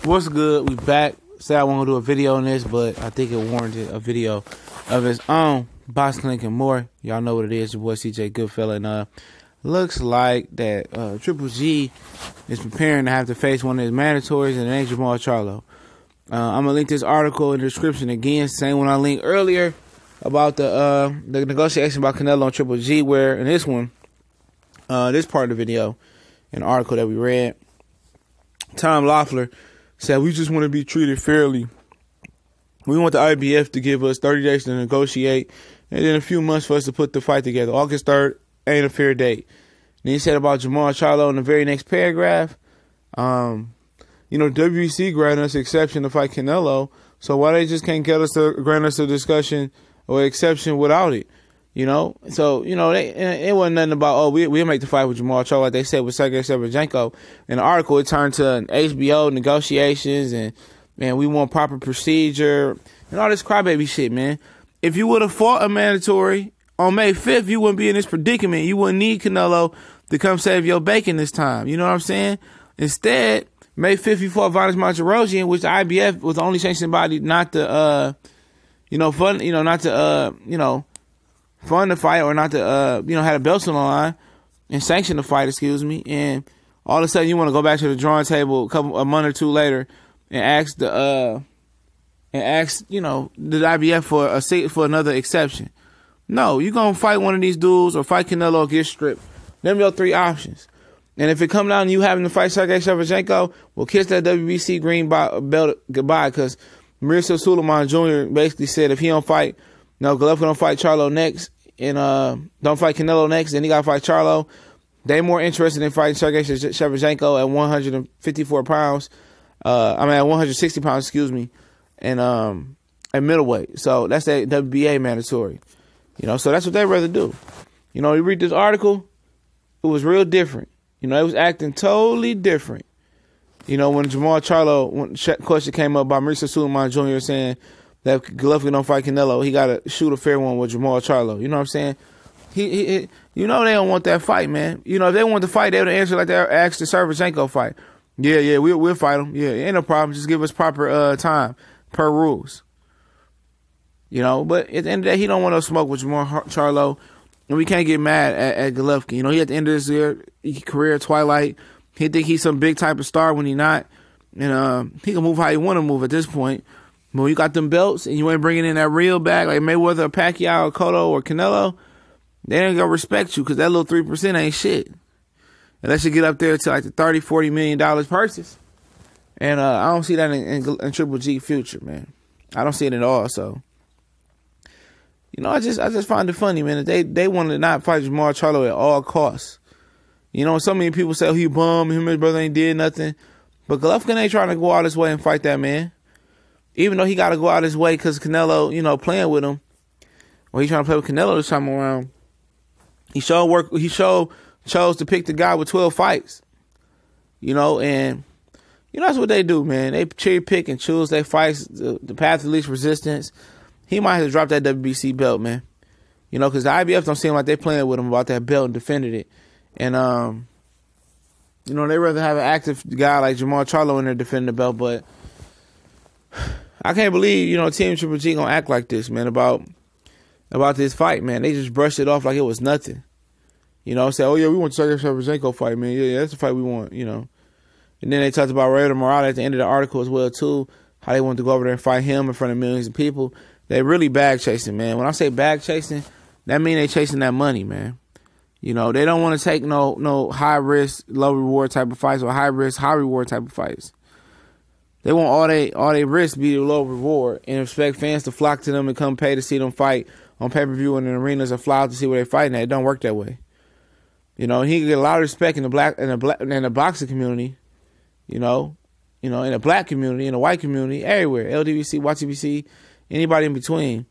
What's good? We back. Said I want to do a video on this, but I think it warranted a video of its own. Box Clinic and more. Y'all know what it is. Your boy CJ Goodfella. And looks like that Triple G is preparing to have to face one of his mandatories, and it ain't Jermall Charlo. I'm gonna link this article in the description again, same one I linked earlier about the negotiation about Canelo and Triple G. Where in this one, this part of the video, an article that we read, Tom Loeffler said, "We just want to be treated fairly. We want the IBF to give us 30 days to negotiate, and then a few months for us to put the fight together. August 3rd ain't a fair date." And he said about Jermall Charlo in the very next paragraph, WBC granted us exception to fight Canelo, so why they just can't get us to grant us a discussion or exception without it? It wasn't nothing about, we'll make the fight with Jermall Charlo, like they said with Derevyanchenko. In the article, it turned to an HBO negotiations and we want proper procedure and all this crybaby shit, man. If you would have fought a mandatory on May 5th, you wouldn't be in this predicament. You wouldn't need Canelo to come save your bacon this time. You know what I'm saying? Instead, May 5th, you fought Vanis Martirosyan, which the IBF was the only sanctioned body not to, fund the fight or not to, had a belt on the line and sanction the fight, and all of a sudden you want to go back to the drawing table a month or two later and ask the IBF for another exception. No, you're going to fight one of these dudes or fight Canelo or get stripped. Them your three options. And if it come down to you having to fight Derevyanchenko, well, kiss that WBC green belt goodbye, because Mauricio Suleiman Jr. basically said if he don't fight, Golovkin don't fight Charlo next, and don't fight Canelo next, then he got to fight Charlo. They more interested in fighting Derevyanchenko at 154 pounds. At 160 pounds, excuse me, and at middleweight. So that's that WBA mandatory. So that's what they'd rather do. You read this article, it was real different. It was acting totally different. When Jermall Charlo, question came up by Mauricio Suleiman Jr. saying that Golovkin don't fight Canelo, he got to shoot a fair one with Jermall Charlo. You know what I'm saying? They don't want that fight, man. If they want the fight, they would answer like they asked the Derevyanchenko fight. Yeah, we'll fight him. Yeah, ain't no problem. Just give us proper time per rules. But at the end of the day, he don't want no smoke with Jermall Charlo, and we can't get mad at Golovkin. He at the end of his career twilight. He think he's some big type of star when he not, and he can move how he want to move at this point. But when you got them belts and you ain't bringing in that real bag like Mayweather, or Pacquiao, or Cotto, or Canelo, they ain't gonna respect you because that little 3% ain't shit. Unless you get up there to like the $30, $40 million purses. And I don't see that in Triple G future, man. I don't see it at all. So, I just find it funny, man. That they want to not fight Jermall Charlo at all costs. So many people say, he bum, him and his brother ain't did nothing. But Golovkin ain't trying to go out his way and fight that man. Even though he got to go out his way because Canelo, playing with him. Or he trying to play with Canelo this time around. He chose to pick the guy with 12 fights. And that's what they do, man. They cherry pick and choose their fights, the path of least resistance. He might have to drop that WBC belt, man. Because the IBF don't seem like they playing with him about that belt and defended it. And, they rather have an active guy like Jermall Charlo in there defending the belt. But I can't believe, Team Triple G gonna act like this, man, about this fight, man. They just brushed it off like it was nothing. Say, we want the Derevyanchenko fight, man. Yeah, that's the fight we want, And then they talked about Rayder Morale at the end of the article as well, too. How they wanted to go over there and fight him in front of millions of people. They really bag chasing, man. When I say bag chasing, that mean they chasing that money, man. They don't want to take no high risk, low reward type of fights or high risk, high reward type of fights. They want all they risk be the low reward and expect fans to flock to them and come pay to see them fight on pay-per-view in the arenas or fly out to see where they're fighting at. It don't work that way. He can get a lot of respect in the boxing community, in the black community, in the white community, everywhere. LDBC, YTBC, anybody in between.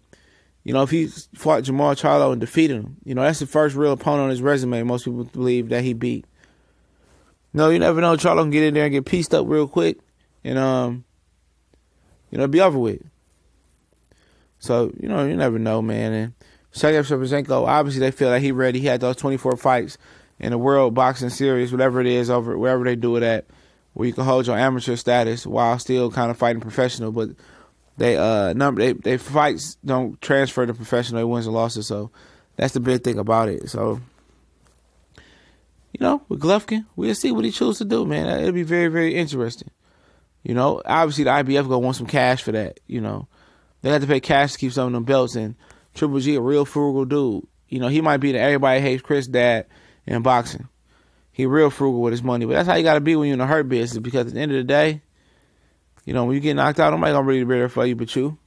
If he fought Jermall Charlo and defeated him, that's the first real opponent on his resume most people believe that he beat. You never know. Charlo can get in there and get pieced up real quick and, be over with. So, you never know, man. And Derevyanchenko, obviously they feel like he ready. He had those 24 fights in the World Boxing Series, whatever it is, over wherever they do it at. where you can hold your amateur status while still kind of fighting professional, but they fights don't transfer to professional. They wins and losses, so that's the big thing about it. So, with Golovkin, we'll see what he chooses to do, man. It'll be very, very interesting. Obviously the IBF gonna want some cash for that. They have to pay cash to keep some of them belts, and Triple G a real frugal dude. He might be the everybody hates Chris dad in boxing. He real frugal with his money, but that's how you gotta be when you're in the hurt business, because at the end of the day, when you get knocked out, nobody gonna really be there for you but you.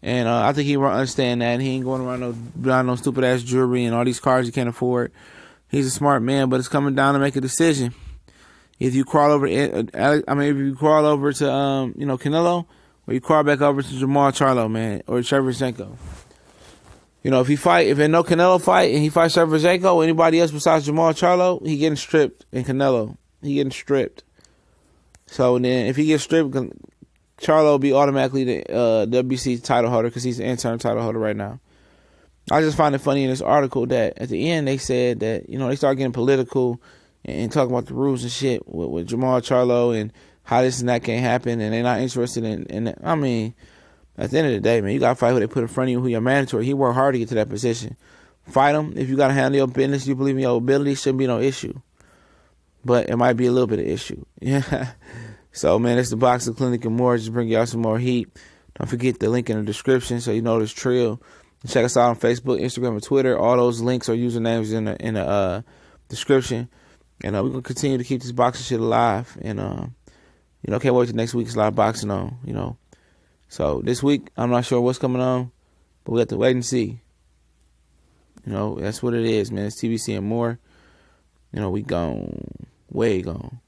And I think he understand that, and he ain't going around no stupid ass jewelry and all these cars he can't afford. He's a smart man, but it's coming down to make a decision. If you crawl over, if you crawl over to Canelo, or you crawl back over to Jermall Charlo, man, or Derevyanchenko. If there's no Canelo fight and he fights Derevyanchenko or anybody else besides Jermall Charlo, he getting stripped. And Canelo, he getting stripped. So then, if he gets stripped, Charlo will be automatically the WBC title holder, because he's the interim title holder right now. I just find it funny in this article that at the end they said that they start getting political and talking about the rules and shit with Jermall Charlo and how this and that can't happen, and they're not interested in that. I mean, at the end of the day, man, you gotta fight who they put in front of you, who you're mandatory. He worked hard to get to that position. Fight him. If you gotta handle your business, you believe in your ability, shouldn't be no issue. But it might be a little bit of issue. Yeah. So, man, it's the Boxing Clinic and more. Just bring y'all some more heat. Don't forget the link in the description so you know this trill. Check us out on Facebook, Instagram, and Twitter. All those links or usernames in the description. And we're going to continue to keep this boxing shit alive. And, can't wait till next week. It's a lot of boxing on, So this week, I'm not sure what's coming on, but we have to wait and see. That's what it is, man. It's TBC and more. We gone. Way gone.